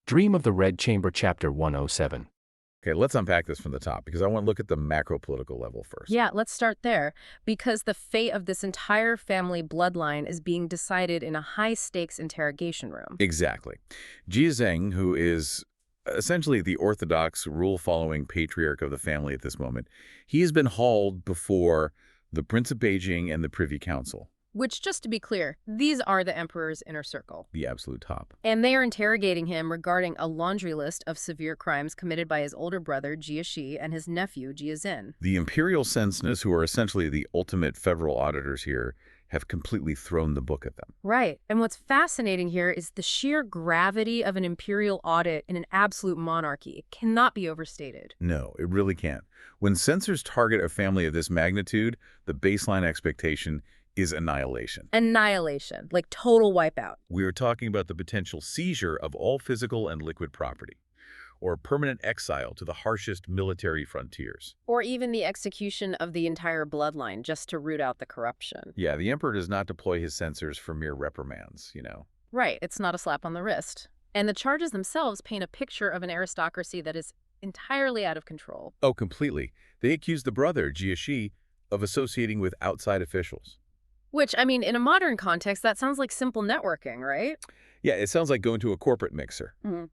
Dream of the Red Chamber Chapter 107. Okay, let's unpack this from the top because I want to look at the macro political level first. Yeah, let's start there, because the fate of this entire family bloodline is being decided in a high-stakes interrogation room. Exactly. Jia Zheng, who is essentially the orthodox rule-following patriarch of the family at this moment, he has been hauled before the Prince of Beijing and the Privy Council, Which, just to be clear, these are the emperor's inner circle. the absolute top. And they are interrogating him regarding a laundry list of severe crimes committed by his older brother, Jia Shi, and his nephew, Jia Zhen. The imperial censors, who are essentially the ultimate federal auditors here, have completely thrown the book at them. Right. And what's fascinating here is the sheer gravity of an imperial audit in an absolute monarchy. It cannot be overstated. No, it really can't. When censors target a family of this magnitude, the baseline expectation is annihilation. Annihilation, like total wipeout. We are talking about the potential seizure of all physical and liquid property, or permanent exile to the harshest military frontiers. Or even the execution of the entire bloodline just to root out the corruption. Yeah, the emperor does not deploy his censors for mere reprimands. Right, it's not a slap on the wrist. And the charges themselves paint a picture of an aristocracy that is entirely out of control. Oh, completely. They accuse the brother, Jia Shi, of associating with outside officials. Which, I mean, in a modern context, that sounds like simple networking, right? Yeah, it sounds like going to a corporate mixer. Mhm.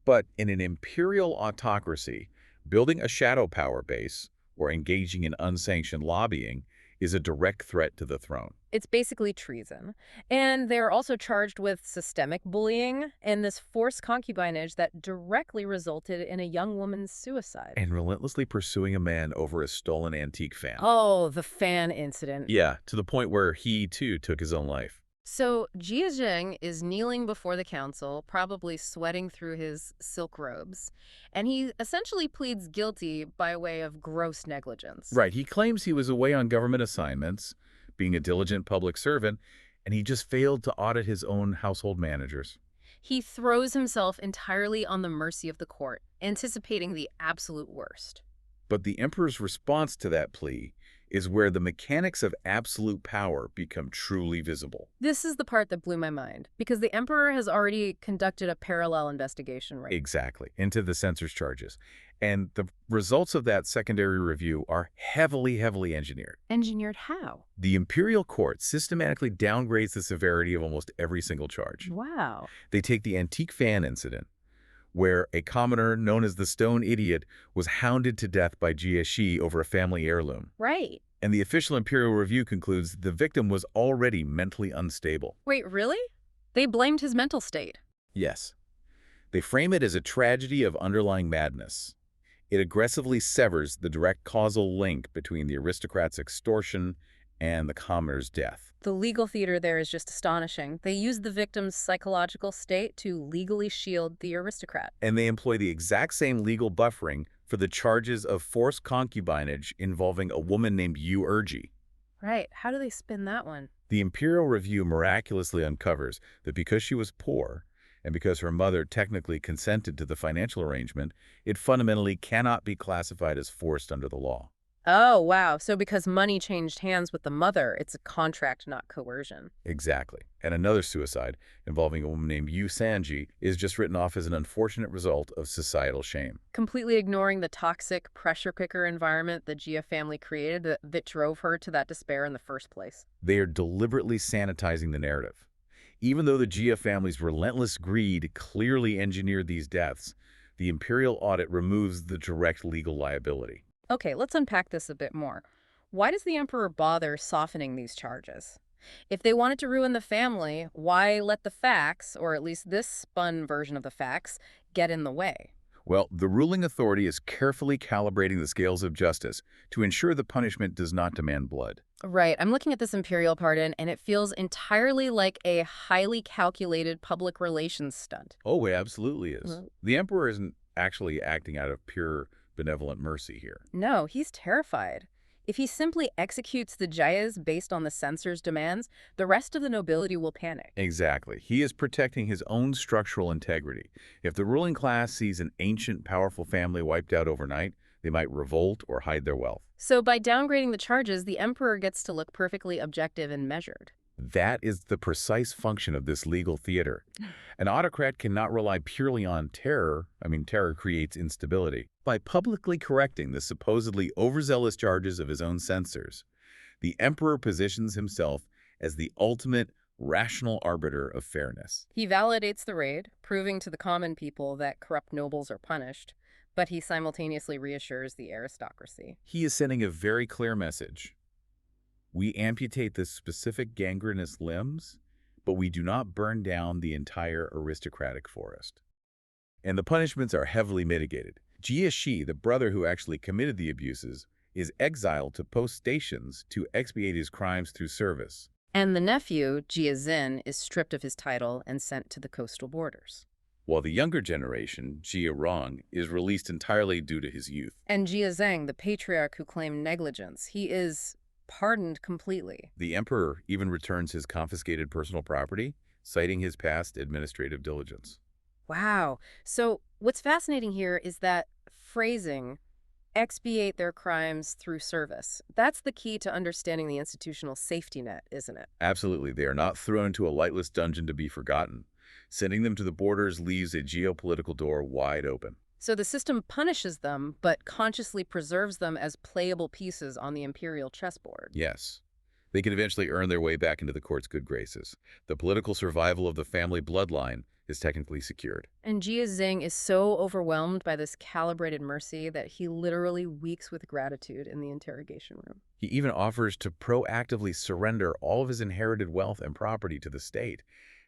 But in an imperial autocracy, building a shadow power base or engaging in unsanctioned lobbying is a direct threat to the throne. It's basically treason. And they're also charged with systemic bullying and this forced concubinage that directly resulted in a young woman's suicide. And relentlessly pursuing a man over a stolen antique fan. Oh, the fan incident. Yeah, to the point where he, too, took his own life. So Jia Zheng is kneeling before the council, probably sweating through his silk robes, and he essentially pleads guilty by way of gross negligence. Right, he claims he was away on government assignments, being a diligent public servant, and he just failed to audit his own household managers. He throws himself entirely on the mercy of the court, anticipating the absolute worst. But the emperor's response to that plea is where the mechanics of absolute power become truly visible. This is the part that blew my mind, because the emperor has already conducted a parallel investigation, right? Exactly, into the censor's charges. And the results of that secondary review are heavily engineered. Engineered how? The imperial court systematically downgrades the severity of almost every single charge. Wow. They take the antique fan incident, where a commoner known as the Stone Idiot was hounded to death by Jia Shi over a family heirloom. Right. And the official imperial review concludes the victim was already mentally unstable. Wait, really? They blamed his mental state. Yes. They frame it as a tragedy of underlying madness. It aggressively severs the direct causal link between the aristocrat's extortion and the commoner's death. The legal theater there is just astonishing. They use the victim's psychological state to legally shield the aristocrat. And they employ the exact same legal buffering for the charges of forced concubinage involving a woman named Yu Erji. Right. How do they spin that one? The imperial review miraculously uncovers that because she was poor, and because her mother technically consented to the financial arrangement, it fundamentally cannot be classified as forced under the law. Oh, wow. So because money changed hands with the mother, it's a contract, not coercion. Exactly. And another suicide, involving a woman named Yu Sanji, is just written off as an unfortunate result of societal shame. Completely ignoring the toxic pressure cooker environment the Jia family created that drove her to that despair in the first place. They are deliberately sanitizing the narrative. Even though the Jia family's relentless greed clearly engineered these deaths, the imperial audit removes the direct legal liability. Okay, let's unpack this a bit more. Why does the emperor bother softening these charges? If they wanted to ruin the family, why let the facts, or at least this spun version of the facts, get in the way? Well, the ruling authority is carefully calibrating the scales of justice to ensure the punishment does not demand blood. Right, I'm looking at this imperial pardon, and it feels entirely like a highly calculated public relations stunt. Oh, it absolutely is. Mhm. The emperor isn't actually acting out of pure benevolent mercy here. No, he's terrified. If he simply executes the Jayas based on the censor's demands, the rest of the nobility will panic. Exactly. He is protecting his own structural integrity. If the ruling class sees an ancient, powerful family wiped out overnight, they might revolt or hide their wealth. So by downgrading the charges, the emperor gets to look perfectly objective and measured. That is the precise function of this legal theater. An autocrat cannot rely purely on terror. Terror creates instability. By publicly correcting the supposedly overzealous charges of his own censors, the emperor positions himself as the ultimate rational arbiter of fairness. He validates the raid, proving to the common people that corrupt nobles are punished, but he simultaneously reassures the aristocracy. He is sending a very clear message. We amputate the specific gangrenous limbs, but we do not burn down the entire aristocratic forest. And the punishments are heavily mitigated. Jia Shi, the brother who actually committed the abuses, is exiled to post stations to expiate his crimes through service. And the nephew, Jia Zin, is stripped of his title and sent to the coastal borders. While the younger generation, Jia Rong, is released entirely due to his youth. And Jia Zheng, the patriarch who claimed negligence, he is pardoned completely. The emperor even returns his confiscated personal property, citing his past administrative diligence. Wow. So what's fascinating here is that phrasing, expiate their crimes through service. That's the key to understanding the institutional safety net, isn't it? Absolutely, they are not thrown into a lightless dungeon to be forgotten. Sending them to the borders leaves a geopolitical door wide open. So the system punishes them, but consciously preserves them as playable pieces on the imperial chessboard. Yes. They can eventually earn their way back into the court's good graces. The political survival of the family bloodline is technically secured. And Jia Zheng is so overwhelmed by this calibrated mercy that he literally weeps with gratitude in the interrogation room. He even offers to proactively surrender all of his inherited wealth and property to the state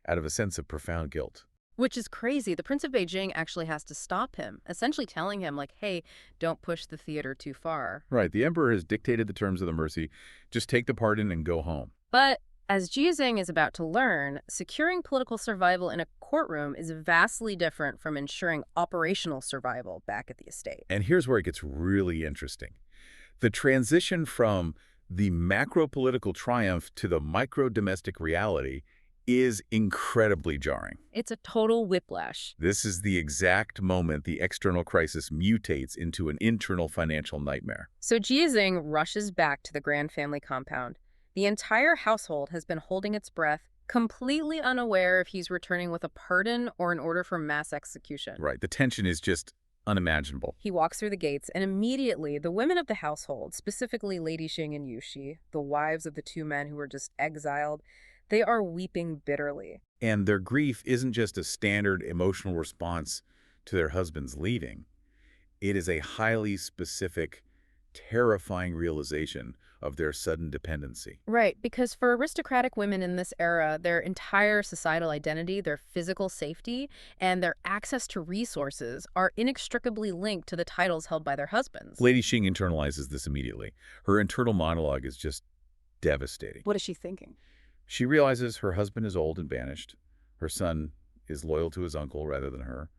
out of a sense of profound guilt. Which is crazy. The Prince of Beijing actually has to stop him, essentially telling him, like, hey, don't push the theater too far. Right, the emperor has dictated the terms of the mercy. Just take the pardon and go home. But as Jia Zheng is about to learn, securing political survival in a courtroom is vastly different from ensuring operational survival back at the estate. And here's where it gets really interesting. The transition from the macro-political triumph to the micro-domestic reality is incredibly jarring. It's a total whiplash. This is the exact moment the external crisis mutates into an internal financial nightmare. So Jia Zheng rushes back to the Grand family compound. The entire household has been holding its breath, completely unaware if he's returning with a pardon or an order for mass execution. Right, the tension is just unimaginable. He walks through the gates, and immediately the women of the household, specifically Lady Xing and Yuxi, the wives of the two men who were just exiled, they are weeping bitterly. And their grief isn't just a standard emotional response to their husband's leaving. It is a highly specific, terrifying realization of their sudden dependency. Right, because for aristocratic women in this era, their entire societal identity, their physical safety, and their access to resources are inextricably linked to the titles held by their husbands. Lady Xing internalizes this immediately. Her internal monologue is just devastating. What is she thinking? She realizes her husband is old and banished. Her son is loyal to his uncle rather than her.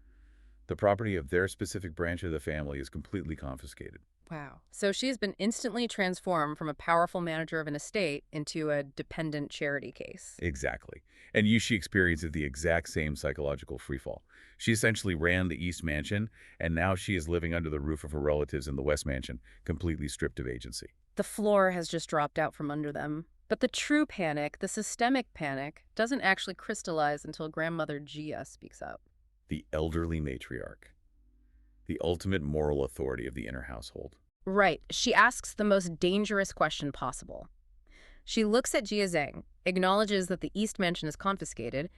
The property of their specific branch of the family is completely confiscated. Wow. So she's been instantly transformed from a powerful manager of an estate into a dependent charity case. Exactly. And Yushi experiences the exact same psychological freefall. She essentially ran the East Mansion, and now she is living under the roof of her relatives in the West Mansion, completely stripped of agency. The floor has just dropped out from under them. But the true panic, the systemic panic, doesn't actually crystallize until grandmother Jia speaks up. The elderly matriarch. The ultimate moral authority of the inner household. Right. She asks the most dangerous question possible. She looks at Jia Zheng, acknowledges that the East Mansion is confiscated,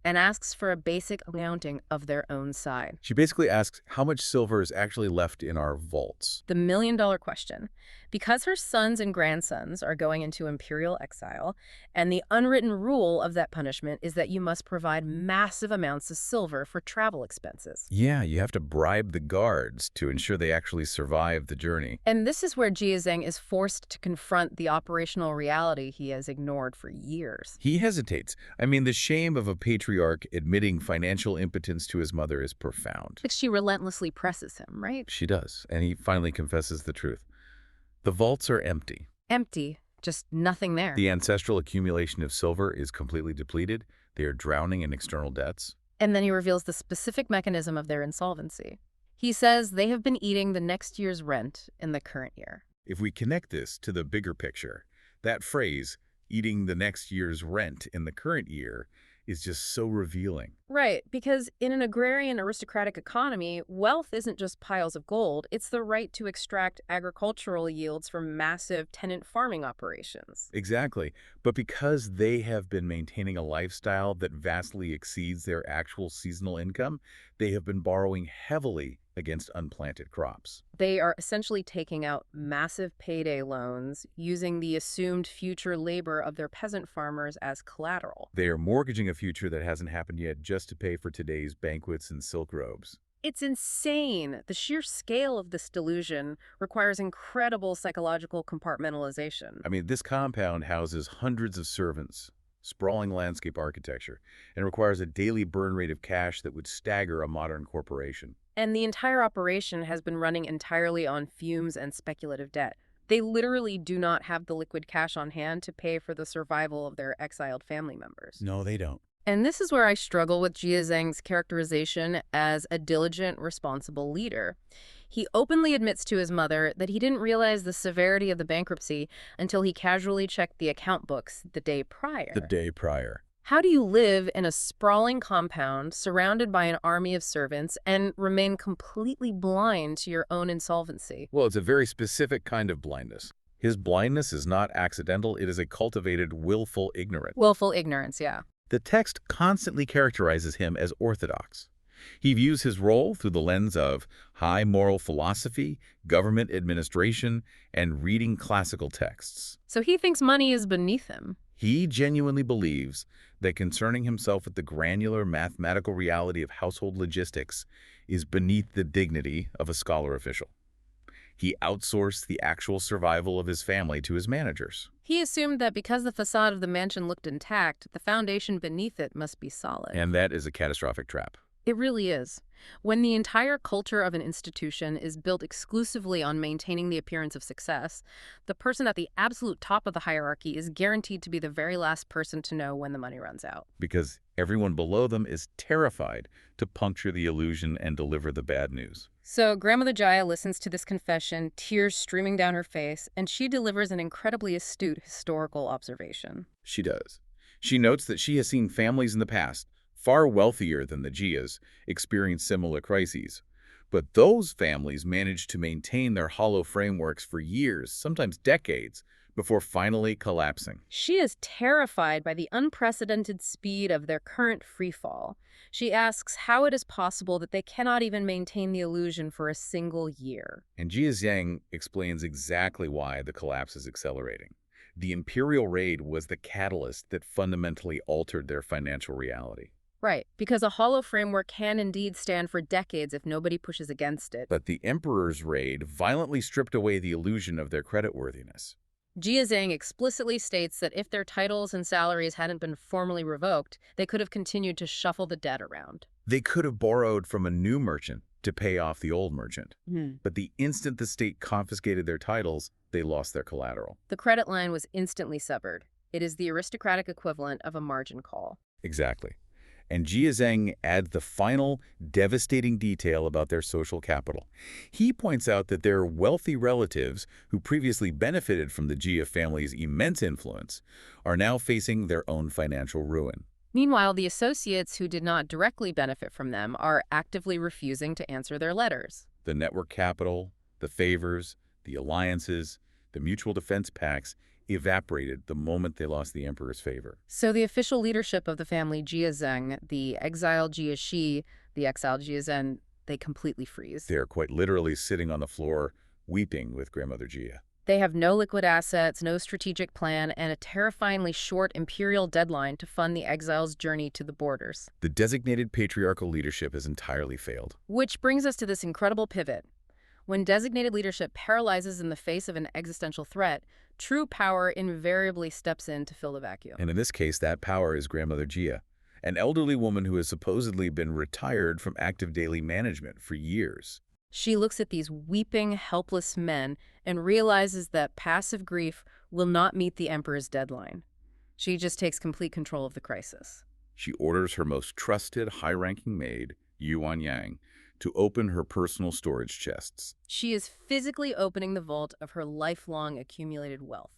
and asks for a basic accounting of their own side. She basically asks how much silver is actually left in our vaults. The million-dollar question. Because her sons and grandsons are going into imperial exile, and the unwritten rule of that punishment is that you must provide massive amounts of silver for travel expenses. Yeah, you have to bribe the guards to ensure they actually survive the journey. And this is where Jia Zheng is forced to confront the operational reality he has ignored for years. He hesitates. The shame of a patriarch admitting financial impotence to his mother is profound. But she relentlessly presses him, right? She does, and he finally confesses the truth. The vaults are empty. Empty. Just nothing there. The ancestral accumulation of silver is completely depleted. They are drowning in external debts. And then he reveals the specific mechanism of their insolvency. He says they have been eating the next year's rent in the current year. If we connect this to the bigger picture, that phrase, eating the next year's rent in the current year is just so revealing. Right, because in an agrarian aristocratic economy, wealth isn't just piles of gold, it's the right to extract agricultural yields from massive tenant farming operations. Exactly. But because they have been maintaining a lifestyle that vastly exceeds their actual seasonal income, they have been borrowing heavily against unplanted crops. They are essentially taking out massive payday loans, using the assumed future labor of their peasant farmers as collateral. They are mortgaging a future that hasn't happened yet just to pay for today's banquets and silk robes. It's insane. The sheer scale of this delusion requires incredible psychological compartmentalization. I mean, this compound houses hundreds of servants, sprawling landscape architecture, and requires a daily burn rate of cash that would stagger a modern corporation. And the entire operation has been running entirely on fumes and speculative debt. They literally do not have the liquid cash on hand to pay for the survival of their exiled family members. No, they don't. And this is where I struggle with Jia Zhang's characterization as a diligent, responsible leader. He openly admits to his mother that he didn't realize the severity of the bankruptcy until he casually checked the account books the day prior. The day prior. How do you live in a sprawling compound surrounded by an army of servants and remain completely blind to your own insolvency? Well, it's a very specific kind of blindness. His blindness is not accidental, it is a cultivated, willful ignorance. Willful ignorance, yeah. The text constantly characterizes him as orthodox. He views his role through the lens of high moral philosophy, government administration, and reading classical texts. So he thinks money is beneath him. He genuinely believes that concerning himself with the granular mathematical reality of household logistics is beneath the dignity of a scholar official. He outsourced the actual survival of his family to his managers. He assumed that because the facade of the mansion looked intact, the foundation beneath it must be solid. And that is a catastrophic trap. It really is. When the entire culture of an institution is built exclusively on maintaining the appearance of success, the person at the absolute top of the hierarchy is guaranteed to be the very last person to know when the money runs out. Because everyone below them is terrified to puncture the illusion and deliver the bad news. So Grandmother Jaya listens to this confession, tears streaming down her face, and she delivers an incredibly astute historical observation. She does. She notes that she has seen families in the past, far wealthier than the Jias, experience similar crises. But those families managed to maintain their hollow frameworks for years, sometimes decades, before finally collapsing. She is terrified by the unprecedented speed of their current freefall. She asks how it is possible that they cannot even maintain the illusion for a single year. And Jia Zhang explains exactly why the collapse is accelerating. The imperial raid was the catalyst that fundamentally altered their financial reality. Right, because a hollow framework can indeed stand for decades if nobody pushes against it. But the emperor's raid violently stripped away the illusion of their creditworthiness. Jia Zhang explicitly states that if their titles and salaries hadn't been formally revoked, they could have continued to shuffle the debt around. They could have borrowed from a new merchant to pay off the old merchant. But the instant the state confiscated their titles, they lost their collateral. The credit line was instantly severed. It is the aristocratic equivalent of a margin call. Exactly. And Jia Zhang adds the final, devastating detail about their social capital. He points out that their wealthy relatives, who previously benefited from the Jia family's immense influence, are now facing their own financial ruin. Meanwhile, the associates who did not directly benefit from them are actively refusing to answer their letters. The network capital, the favors, the alliances, the mutual defense pacts evaporated the moment they lost the emperor's favor. So the official leadership of the family Jia Zheng, the exiled Jia Shi, the exiled Jia Zhen, they completely freeze. They are quite literally sitting on the floor, weeping with Grandmother Jia. They have no liquid assets, no strategic plan, and a terrifyingly short imperial deadline to fund the exiles' journey to the borders. The designated patriarchal leadership has entirely failed. Which brings us to this incredible pivot. When designated leadership paralyzes in the face of an existential threat, true power invariably steps in to fill the vacuum. And in this case, that power is Grandmother Jia, an elderly woman who has supposedly been retired from active daily management for years. She looks at these weeping, helpless men and realizes that passive grief will not meet the emperor's deadline. She just takes complete control of the crisis. She orders her most trusted, high-ranking maid, Yuan Yang, to open her personal storage chests. She is physically opening the vault of her lifelong accumulated wealth.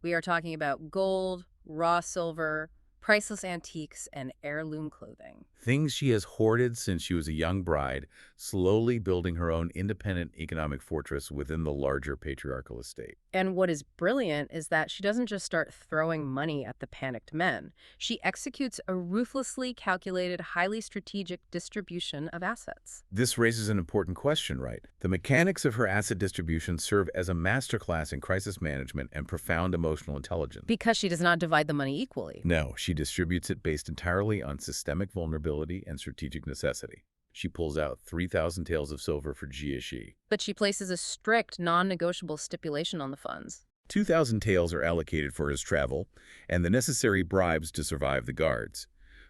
We are talking about gold, raw silver, priceless antiques, and heirloom clothing. Things she has hoarded since she was a young bride, slowly building her own independent economic fortress within the larger patriarchal estate. And what is brilliant is that she doesn't just start throwing money at the panicked men. She executes a ruthlessly calculated, highly strategic distribution of assets. This raises an important question, right? The mechanics of her asset distribution serve as a masterclass in crisis management and profound emotional intelligence. Because she does not divide the money equally. No, she distributes it based entirely on systemic vulnerability and strategic necessity. She pulls out 3,000 taels of silver for Jie. But she places a strict, non-negotiable stipulation on the funds. 2,000 taels are allocated for his travel and the necessary bribes to survive the guards.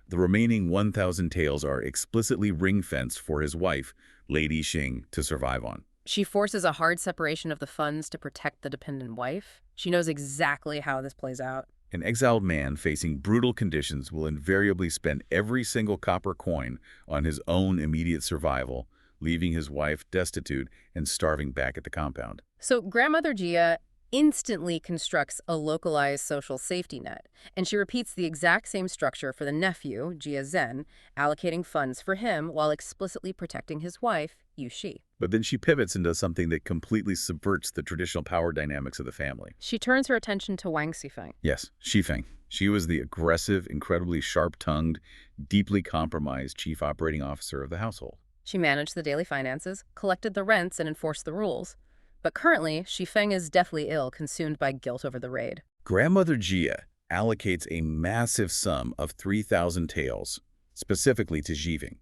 The remaining 1,000 taels are explicitly ring-fenced for his wife, Lady Xing, to survive on. She forces a hard separation of the funds to protect the dependent wife. She knows exactly how this plays out. An exiled man facing brutal conditions will invariably spend every single copper coin on his own immediate survival, leaving his wife destitute and starving back at the compound. So Grandmother Jia instantly constructs a localized social safety net, and she repeats the exact same structure for the nephew, Jia Zhen, allocating funds for him while explicitly protecting his wife, Yu Shi. But then she pivots into something that completely subverts the traditional power dynamics of the family. She turns her attention to Wang Xifeng. Yes, Xifeng. She was the aggressive, incredibly sharp-tongued, deeply compromised chief operating officer of the household. She managed the daily finances, collected the rents, and enforced the rules. But currently, Xifeng is deathly ill, consumed by guilt over the raid. Grandmother Jia allocates a massive sum of 3,000 taels, specifically to Xifeng,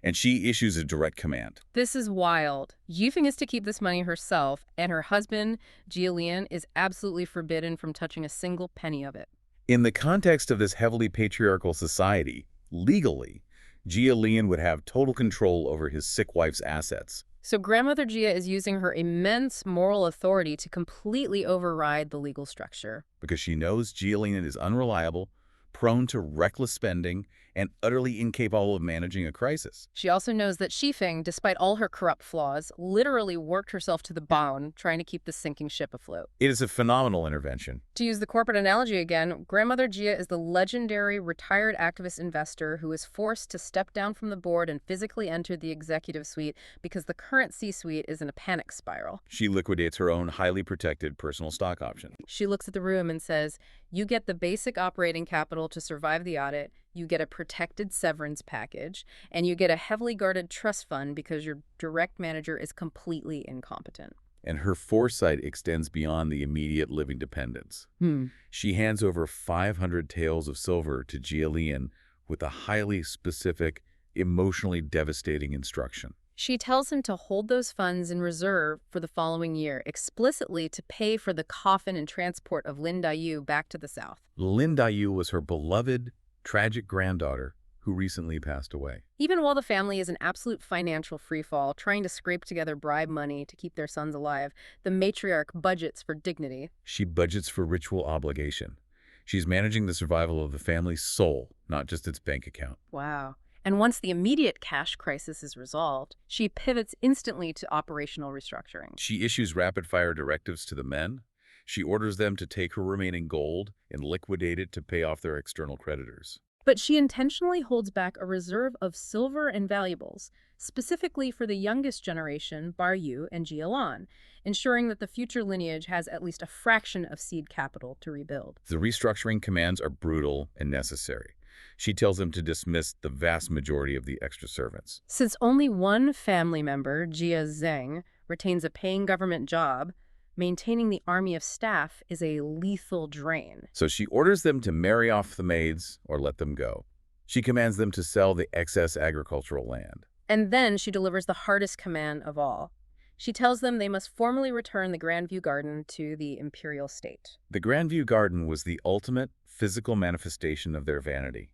and she issues a direct command. This is wild. Yifeng is to keep this money herself, and her husband, Jia Lian, is absolutely forbidden from touching a single penny of it. In the context of this heavily patriarchal society, legally, Jia Lian would have total control over his sick wife's assets. So Grandmother Jia is using her immense moral authority to completely override the legal structure. Because she knows Jia Lian is unreliable, prone to reckless spending, and utterly incapable of managing a crisis. She also knows that Xifeng, despite all her corrupt flaws, literally worked herself to the bone trying to keep the sinking ship afloat. It is a phenomenal intervention. To use the corporate analogy again, Grandmother Jia is the legendary retired activist investor who is forced to step down from the board and physically enter the executive suite because the current C-suite is in a panic spiral. She liquidates her own highly protected personal stock option. She looks at the room and says, "You get the basic operating capital to survive the audit, you get a protected severance package, and you get a heavily guarded trust fund because your direct manager is completely incompetent." And her foresight extends beyond the immediate living dependence. She hands over 500 taels of silver to Jia Lian with a highly specific, emotionally devastating instruction. She tells him to hold those funds in reserve for the following year, explicitly to pay for the coffin and transport of Lin Daiyu back to the south. Lin Daiyu was her beloved, tragic granddaughter who recently passed away. Even while the family is in absolute financial freefall, trying to scrape together bribe money to keep their sons alive, the matriarch budgets for dignity. She budgets for ritual obligation. She's managing the survival of the family's soul, not just its bank account. Wow. And once the immediate cash crisis is resolved, she pivots instantly to operational restructuring. She issues rapid-fire directives to the men. She orders them to take her remaining gold and liquidate it to pay off their external creditors. But she intentionally holds back a reserve of silver and valuables, specifically for the youngest generation, Bar Yu and Jia Lan, ensuring that the future lineage has at least a fraction of seed capital to rebuild. The restructuring commands are brutal and necessary. She tells them to dismiss the vast majority of the extra servants. Since only one family member, Jia Zheng, retains a paying government job, maintaining the army of staff is a lethal drain. So she orders them to marry off the maids or let them go. She commands them to sell the excess agricultural land. And then she delivers the hardest command of all. She tells them they must formally return the Grandview Garden to the imperial state. The Grandview Garden was the ultimate physical manifestation of their vanity.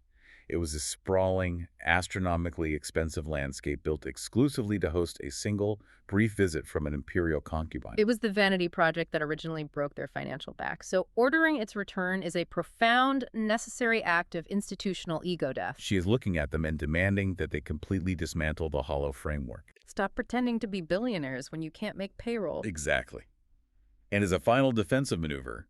It was a sprawling, astronomically expensive landscape built exclusively to host a single, brief visit from an imperial concubine. It was the vanity project that originally broke their financial back, so ordering its return is a profound, necessary act of institutional ego death. She is looking at them and demanding that they completely dismantle the hollow framework. Stop pretending to be billionaires when you can't make payroll. Exactly. And as a final defensive maneuver,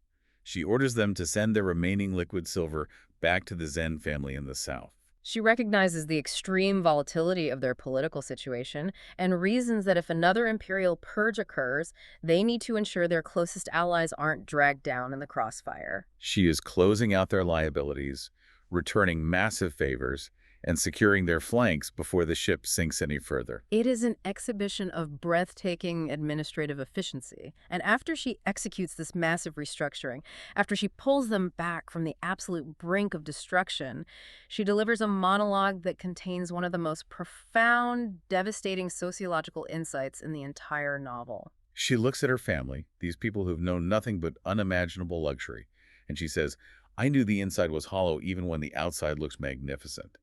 She orders them to send their remaining liquid silver back to the Zen family in the south. She recognizes the extreme volatility of their political situation and reasons that if another imperial purge occurs, they need to ensure their closest allies aren't dragged down in the crossfire. She is closing out their liabilities, returning massive favors, and securing their flanks before the ship sinks any further. It is an exhibition of breathtaking administrative efficiency. And after she executes this massive restructuring, after she pulls them back from the absolute brink of destruction, she delivers a monologue that contains one of the most profound, devastating sociological insights in the entire novel. She looks at her family, these people who've known nothing but unimaginable luxury, and she says, "I knew the inside was hollow even when the outside looks magnificent."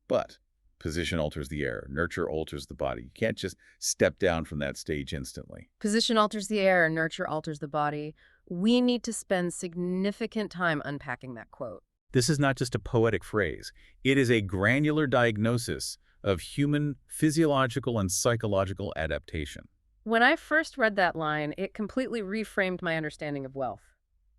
But position alters the air, nurture alters the body. You can't just step down from that stage instantly. Position alters the air and nurture alters the body. We need to spend significant time unpacking that quote. This is not just a poetic phrase. It is a granular diagnosis of human physiological and psychological adaptation. When I first read that line, it completely reframed my understanding of wealth.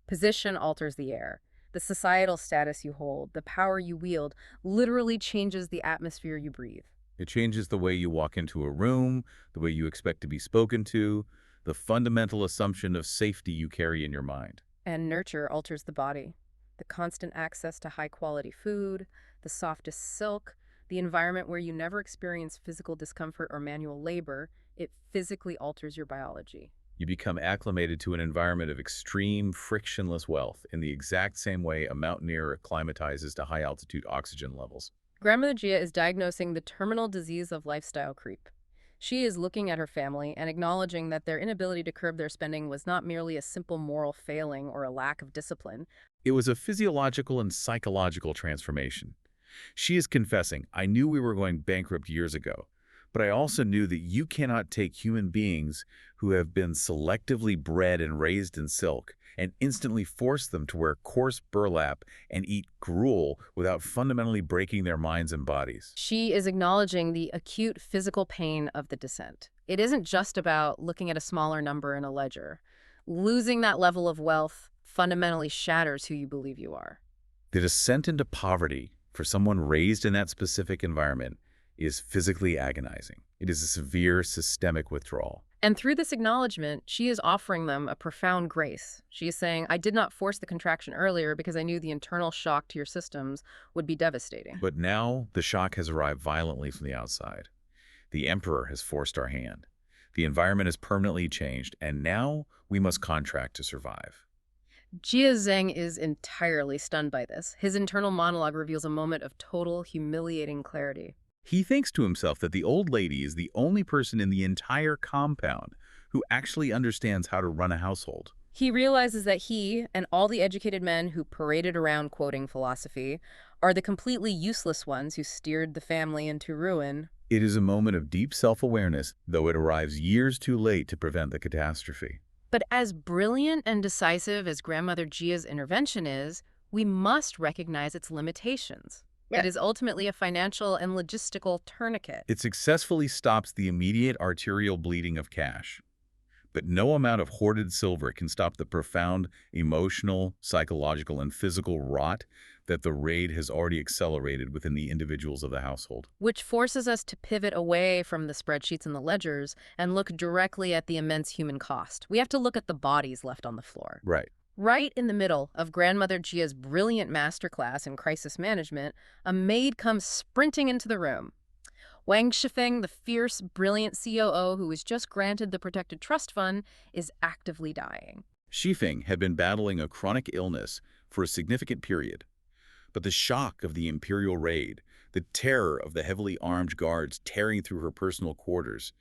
Position alters the air. The societal status you hold, the power you wield, literally changes the atmosphere you breathe. It changes the way you walk into a room, the way you expect to be spoken to, the fundamental assumption of safety you carry in your mind. And nurture alters the body. The constant access to high-quality food, the softest silk, the environment where you never experience physical discomfort or manual labor, it physically alters your biology. You become acclimated to an environment of extreme, frictionless wealth in the exact same way a mountaineer acclimatizes to high-altitude oxygen levels. Grandmother Gia is diagnosing the terminal disease of lifestyle creep. She is looking at her family and acknowledging that their inability to curb their spending was not merely a simple moral failing or a lack of discipline. It was a physiological and psychological transformation. She is confessing, "I knew we were going bankrupt years ago, but I also knew that you cannot take human beings who have been selectively bred and raised in silk and instantly force them to wear coarse burlap and eat gruel without fundamentally breaking their minds and bodies." She is acknowledging the acute physical pain of the descent. It isn't just about looking at a smaller number in a ledger. Losing that level of wealth fundamentally shatters who you believe you are. The descent into poverty for someone raised in that specific environment is physically agonizing. It is a severe systemic withdrawal. And through this acknowledgement, she is offering them a profound grace. She is saying, I did not force the contraction earlier because I knew the internal shock to your systems would be devastating. But now the shock has arrived violently from the outside. The emperor has forced our hand. The environment has permanently changed, and now we must contract to survive. Jia Zheng is entirely stunned by this. His internal monologue reveals a moment of total, humiliating clarity. He thinks to himself that the old lady is the only person in the entire compound who actually understands how to run a household. He realizes that he and all the educated men who paraded around quoting philosophy are the completely useless ones who steered the family into ruin. It is a moment of deep self-awareness, though it arrives years too late to prevent the catastrophe. But as brilliant and decisive as Grandmother Gia's intervention is, we must recognize its limitations. It is ultimately a financial and logistical tourniquet. It successfully stops the immediate arterial bleeding of cash. But no amount of hoarded silver can stop the profound emotional, psychological, and physical rot that the raid has already accelerated within the individuals of the household. Which forces us to pivot away from the spreadsheets and the ledgers and look directly at the immense human cost. We have to look at the bodies left on the floor. Right. Right in the middle of Grandmother Gia's brilliant masterclass in crisis management, a maid comes sprinting into the room. Wang Shifeng, the fierce, brilliant COO who was just granted the Protected Trust Fund, is actively dying. Shifeng had been battling a chronic illness for a significant period. But the shock of the imperial raid, the terror of the heavily armed guards tearing through her personal quarters,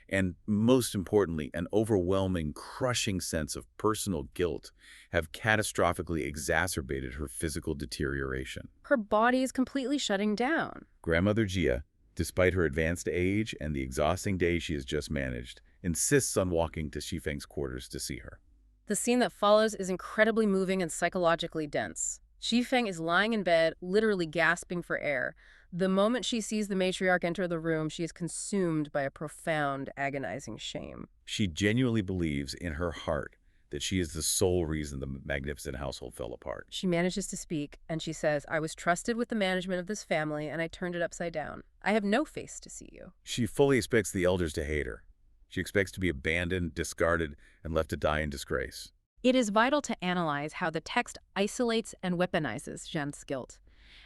and most importantly, an overwhelming, crushing sense of personal guilt have catastrophically exacerbated her physical deterioration. Her body is completely shutting down. Grandmother Gia, despite her advanced age and the exhausting day she has just managed, insists on walking to Shifeng's quarters to see her. The scene that follows is incredibly moving and psychologically dense. Shifeng is lying in bed, literally gasping for air. The moment she sees the matriarch enter the room, she is consumed by a profound, agonizing shame. She genuinely believes in her heart that she is the sole reason the magnificent household fell apart. She manages to speak, and she says, "I was trusted with the management of this family, and I turned it upside down. I have no face to see you." She fully expects the elders to hate her. She expects to be abandoned, discarded, and left to die in disgrace. It is vital to analyze how the text isolates and weaponizes Jeanne's guilt.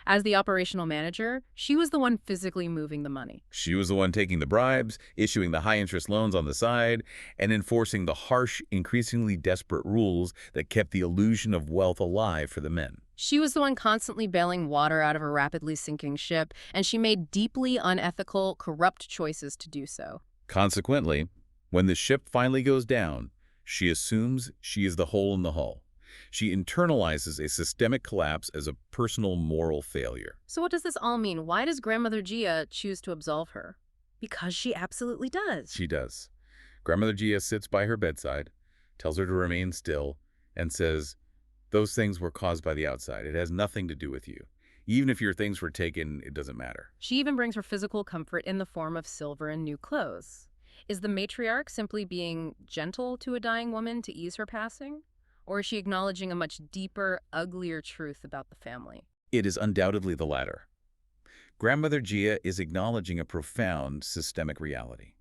As the operational manager, she was the one physically moving the money. She was the one taking the bribes, issuing the high-interest loans on the side, and enforcing the harsh, increasingly desperate rules that kept the illusion of wealth alive for the men. She was the one constantly bailing water out of a rapidly sinking ship, and she made deeply unethical, corrupt choices to do so. Consequently, when the ship finally goes down, she assumes she is the hole in the hull. She internalizes a systemic collapse as a personal moral failure. So what does this all mean? Why does Grandmother Gia choose to absolve her? Because she absolutely does. She does. Grandmother Gia sits by her bedside, tells her to remain still, and says, "Those things were caused by the outside. It has nothing to do with you. Even if your things were taken, it doesn't matter." She even brings her physical comfort in the form of silver and new clothes. Is the matriarch simply being gentle to a dying woman to ease her passing? Or is she acknowledging a much deeper, uglier truth about the family? It is undoubtedly the latter. Grandmother Gia is acknowledging a profound systemic reality.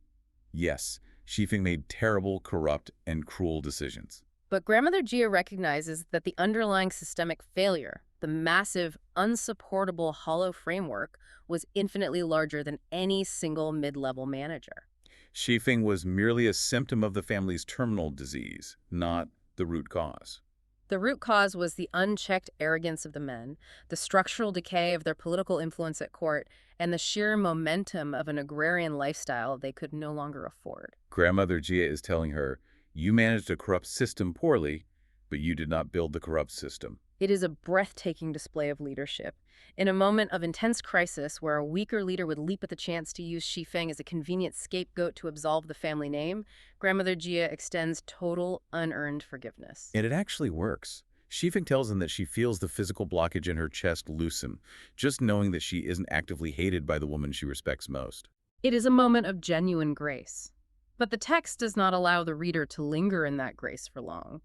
Yes, Shifeng made terrible, corrupt, and cruel decisions. But Grandmother Gia recognizes that the underlying systemic failure, the massive, unsupportable hollow framework, was infinitely larger than any single mid-level manager. Shifeng was merely a symptom of the family's terminal disease, not the root cause. The root cause was the unchecked arrogance of the men, the structural decay of their political influence at court, and the sheer momentum of an agrarian lifestyle they could no longer afford. Grandmother Gia is telling her, "You managed a corrupt system poorly, but you did not build the corrupt system." It is a breathtaking display of leadership. In a moment of intense crisis where a weaker leader would leap at the chance to use Shifeng as a convenient scapegoat to absolve the family name, Grandmother Gia extends total, unearned forgiveness. And it actually works. Shifeng tells him that she feels the physical blockage in her chest loosen, just knowing that she isn't actively hated by the woman she respects most. It is a moment of genuine grace. But the text does not allow the reader to linger in that grace for long.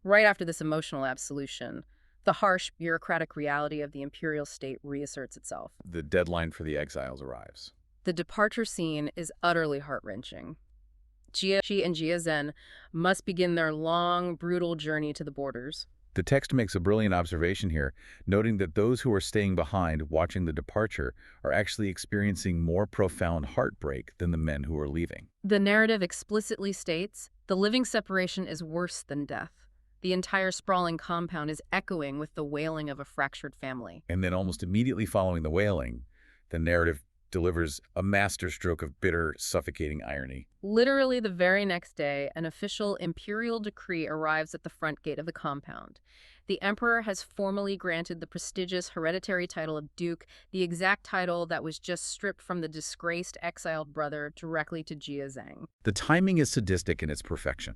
Right after this emotional absolution, the harsh, bureaucratic reality of the imperial state reasserts itself. The deadline for the exiles arrives. The departure scene is utterly heart-wrenching. Jia and Jia Zhen must begin their long, brutal journey to the borders. The text makes a brilliant observation here, noting that those who are staying behind watching the departure are actually experiencing more profound heartbreak than the men who are leaving. The narrative explicitly states, the living separation is worse than death. The entire sprawling compound is echoing with the wailing of a fractured family. And then almost immediately following the wailing, the narrative delivers a masterstroke of bitter, suffocating irony. Literally the very next day, an official imperial decree arrives at the front gate of the compound. The emperor has formally granted the prestigious hereditary title of Duke, the exact title that was just stripped from the disgraced exiled brother directly to Jia Zhang. The timing is sadistic in its perfection.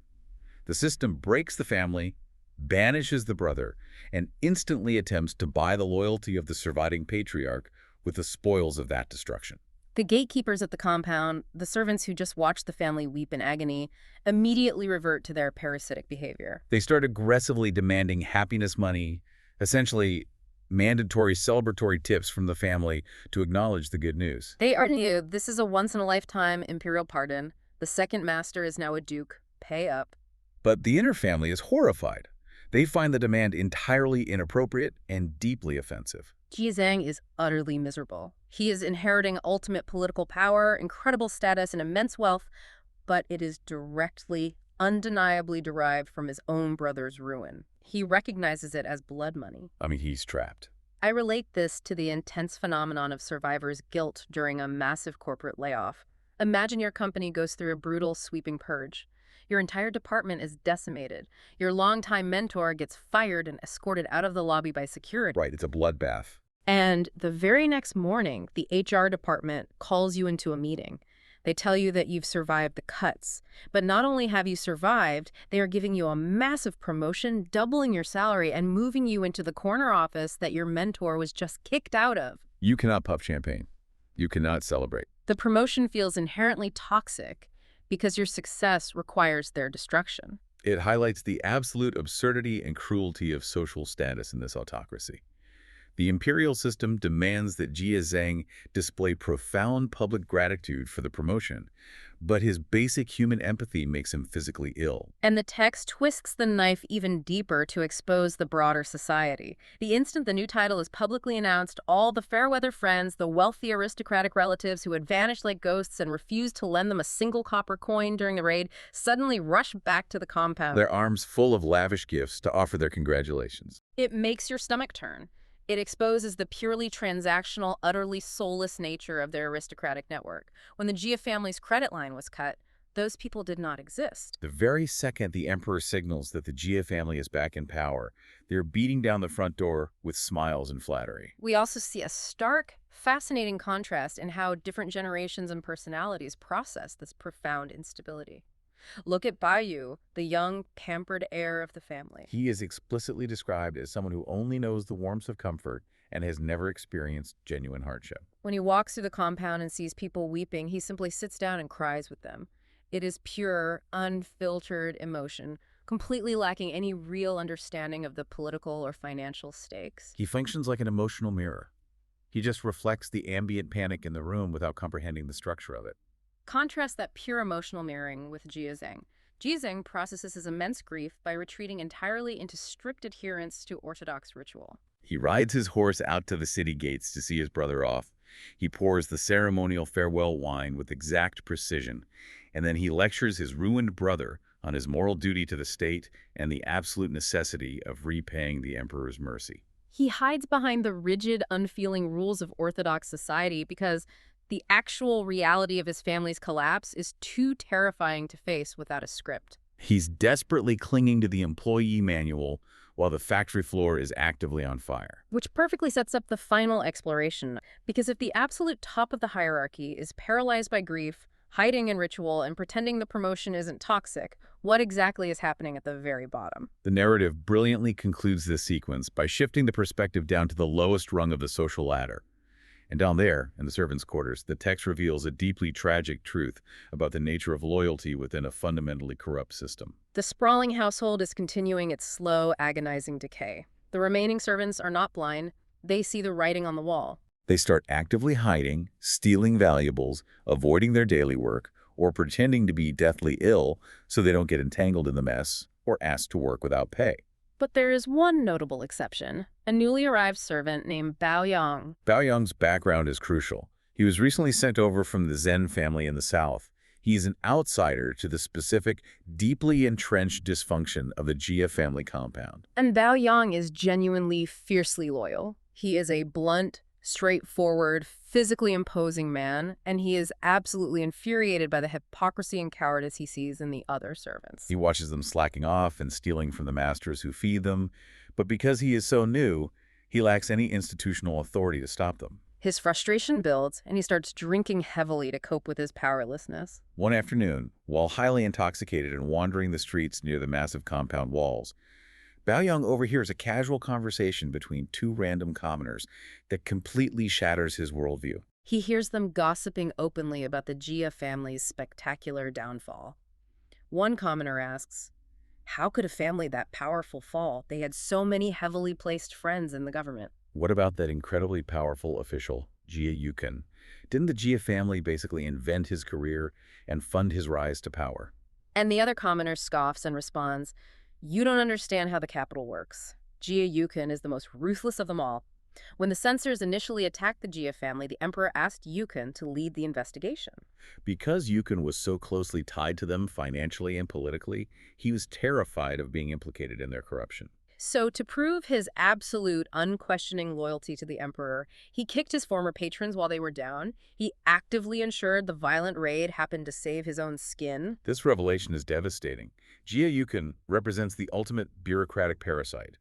The system breaks the family, banishes the brother, and instantly attempts to buy the loyalty of the surviving patriarch with the spoils of that destruction. The gatekeepers at the compound, the servants who just watched the family weep in agony, immediately revert to their parasitic behavior. They start aggressively demanding happiness money, essentially mandatory celebratory tips from the family to acknowledge the good news. They argue this is a once-in-a-lifetime imperial pardon. The second master is now a duke. Pay up. But the inner family is horrified. They find the demand entirely inappropriate and deeply offensive. Jia Zhang is utterly miserable. He is inheriting ultimate political power, incredible status, and immense wealth, but it is directly, undeniably derived from his own brother's ruin. He recognizes it as blood money. I mean, he's trapped. I relate this to the intense phenomenon of survivors' guilt during a massive corporate layoff. Imagine your company goes through a brutal, sweeping purge. Your entire department is decimated. Your longtime mentor gets fired and escorted out of the lobby by security. Right, it's a bloodbath. And the very next morning, the HR department calls you into a meeting. They tell you that you've survived the cuts. But not only have you survived, they are giving you a massive promotion, doubling your salary, and moving you into the corner office that your mentor was just kicked out of. You cannot puff champagne. You cannot celebrate. The promotion feels inherently toxic because your success requires their destruction. It highlights the absolute absurdity and cruelty of social status in this autocracy. The imperial system demands that Jia Zhang display profound public gratitude for the promotion, but his basic human empathy makes him physically ill. And the text twists the knife even deeper to expose the broader society. The instant the new title is publicly announced, all the fair-weather friends, the wealthy aristocratic relatives who had vanished like ghosts and refused to lend them a single copper coin during the raid, suddenly rush back to the compound. Their arms full of lavish gifts to offer their congratulations. It makes your stomach turn. It exposes the purely transactional, utterly soulless nature of their aristocratic network. When the Jia family's credit line was cut, those people did not exist. The very second the emperor signals that the Jia family is back in power, they're beating down the front door with smiles and flattery. We also see a stark, fascinating contrast in how different generations and personalities process this profound instability. Look at Bayu, the young, pampered heir of the family. He is explicitly described as someone who only knows the warmth of comfort and has never experienced genuine hardship. When he walks through the compound and sees people weeping, he simply sits down and cries with them. It is pure, unfiltered emotion, completely lacking any real understanding of the political or financial stakes. He functions like an emotional mirror. He just reflects the ambient panic in the room without comprehending the structure of it. Contrast that pure emotional mirroring with Jia Zhang. Jia Zhang processes his immense grief by retreating entirely into strict adherence to orthodox ritual. He rides his horse out to the city gates to see his brother off. He pours the ceremonial farewell wine with exact precision, and then he lectures his ruined brother on his moral duty to the state and the absolute necessity of repaying the emperor's mercy. He hides behind the rigid, unfeeling rules of orthodox society because the actual reality of his family's collapse is too terrifying to face without a script. He's desperately clinging to the employee manual while the factory floor is actively on fire. Which perfectly sets up the final exploration, because if the absolute top of the hierarchy is paralyzed by grief, hiding in ritual, and pretending the promotion isn't toxic, what exactly is happening at the very bottom? The narrative brilliantly concludes this sequence by shifting the perspective down to the lowest rung of the social ladder. And down there, in the servants' quarters, the text reveals a deeply tragic truth about the nature of loyalty within a fundamentally corrupt system. The sprawling household is continuing its slow, agonizing decay. The remaining servants are not blind. They see the writing on the wall. They start actively hiding, stealing valuables, avoiding their daily work, or pretending to be deathly ill so they don't get entangled in the mess or asked to work without pay. But there is one notable exception, a newly arrived servant named Bao Yang. Bao Yang's background is crucial. He was recently sent over from the Zhen family in the south. He is an outsider to the specific, deeply entrenched dysfunction of the Jia family compound. And Bao Yang is genuinely fiercely loyal. He is a blunt, straightforward, physically imposing man, and he is absolutely infuriated by the hypocrisy and cowardice he sees in the other servants. He watches them slacking off and stealing from the masters who feed them, but because he is so new, he lacks any institutional authority to stop them. His frustration builds, and he starts drinking heavily to cope with his powerlessness. One afternoon, while highly intoxicated and wandering the streets near the massive compound walls, Bao Yang overhears a casual conversation between two random commoners that completely shatters his worldview. He hears them gossiping openly about the Jia family's spectacular downfall. One commoner asks, "How could a family that powerful fall? They had so many heavily placed friends in the government." What about that incredibly powerful official, Jia Yukin? Didn't the Jia family basically invent his career and fund his rise to power? And the other commoner scoffs and responds, "You don't understand how the capital works. Jia Yukin is the most ruthless of them all. When the censors initially attacked the Jia family, the emperor asked Yukin to lead the investigation." Because Yukin was so closely tied to them financially and politically, he was terrified of being implicated in their corruption. So to prove his absolute, unquestioning loyalty to the emperor, he kicked his former patrons while they were down. He actively ensured the violent raid happened to save his own skin. This revelation is devastating. Jia Yukin represents the ultimate bureaucratic parasite.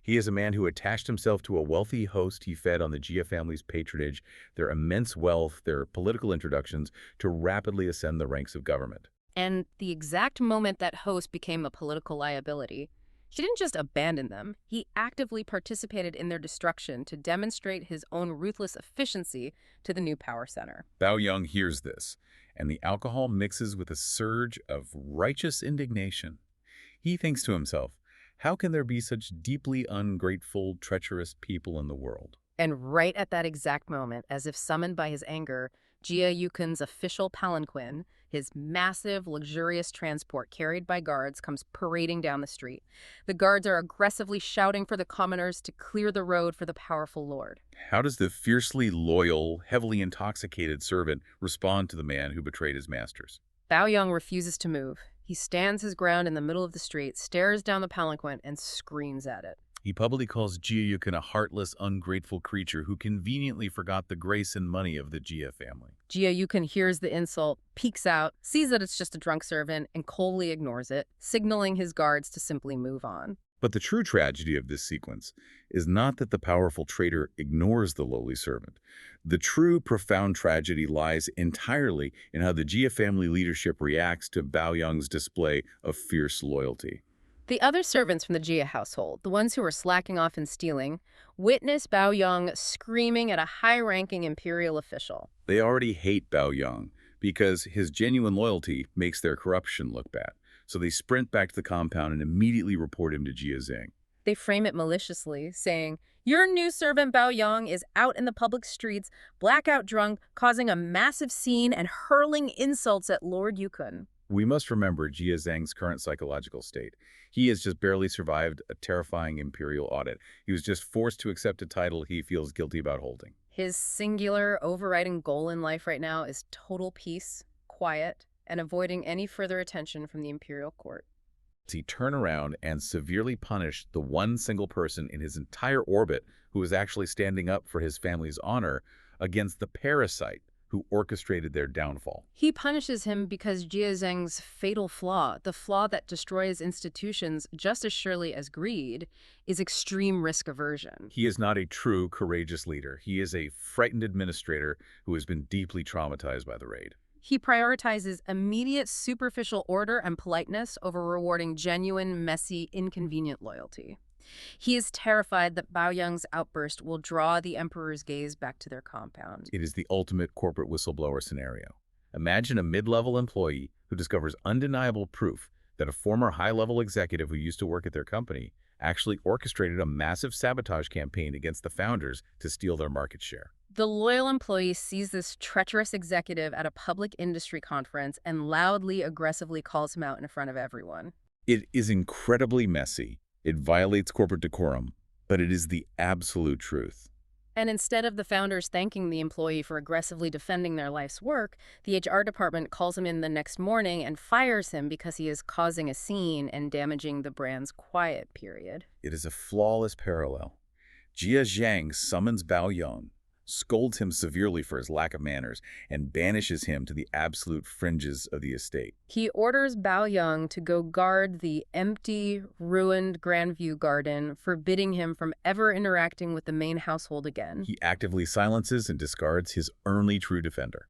He is a man who attached himself to a wealthy host he fed on the Jia family's patronage, their immense wealth, their political introductions, to rapidly ascend the ranks of government. And the exact moment that host became a political liability, he didn't just abandon them, he actively participated in their destruction to demonstrate his own ruthless efficiency to the new power center. Bao Yang hears this, and the alcohol mixes with a surge of righteous indignation. He thinks to himself, how can there be such deeply ungrateful, treacherous people in the world? And right at that exact moment, as if summoned by his anger, Jia Yukin's official palanquin, his massive, luxurious transport carried by guards, comes parading down the street. The guards are aggressively shouting for the commoners to clear the road for the powerful lord. How does the fiercely loyal, heavily intoxicated servant respond to the man who betrayed his masters? Bao Yang refuses to move. He stands his ground in the middle of the street, stares down the palanquin, and screams at it. He publicly calls Jia Yukin a heartless, ungrateful creature who conveniently forgot the grace and money of the Jia family. Jia Yukin hears the insult, peeks out, sees that it's just a drunk servant, and coldly ignores it, signaling his guards to simply move on. But the true tragedy of this sequence is not that the powerful traitor ignores the lowly servant. The true, profound tragedy lies entirely in how the Jia family leadership reacts to Bao Yang's display of fierce loyalty. The other servants from the Jia household, the ones who were slacking off and stealing, witness Bao Yang screaming at a high-ranking imperial official. They already hate Bao Yang because his genuine loyalty makes their corruption look bad. So they sprint back to the compound and immediately report him to Jia Zhang. They frame it maliciously, saying, "Your new servant Bao Yang is out in the public streets, blackout drunk, causing a massive scene and hurling insults at Lord Yukun." We must remember Jia Zhang's current psychological state. He has just barely survived a terrifying imperial audit. He was just forced to accept a title he feels guilty about holding. His singular, overriding goal in life right now is total peace, quiet, and avoiding any further attention from the imperial court. He turned around and severely punished the one single person in his entire orbit who was actually standing up for his family's honor against the parasite who orchestrated their downfall. He punishes him because Jia Zheng's fatal flaw, the flaw that destroys institutions just as surely as greed, is extreme risk aversion. He is not a true, courageous leader. He is a frightened administrator who has been deeply traumatized by the raid. He prioritizes immediate superficial order and politeness over rewarding genuine, messy, inconvenient loyalty. He is terrified that Bao Yang's outburst will draw the emperor's gaze back to their compound. It is the ultimate corporate whistleblower scenario. Imagine a mid-level employee who discovers undeniable proof that a former high-level executive who used to work at their company actually orchestrated a massive sabotage campaign against the founders to steal their market share. The loyal employee sees this treacherous executive at a public industry conference and loudly, aggressively calls him out in front of everyone. It is incredibly messy. It violates corporate decorum, but it is the absolute truth. And instead of the founders thanking the employee for aggressively defending their life's work, the HR department calls him in the next morning and fires him because he is causing a scene and damaging the brand's quiet period. It is a flawless parallel. Jia Zhang summons Bao Yang, scolds him severely for his lack of manners, and banishes him to the absolute fringes of the estate. He orders Bao Yang to go guard the empty, ruined Grandview garden, forbidding him from ever interacting with the main household again. He actively silences and discards his only true defender.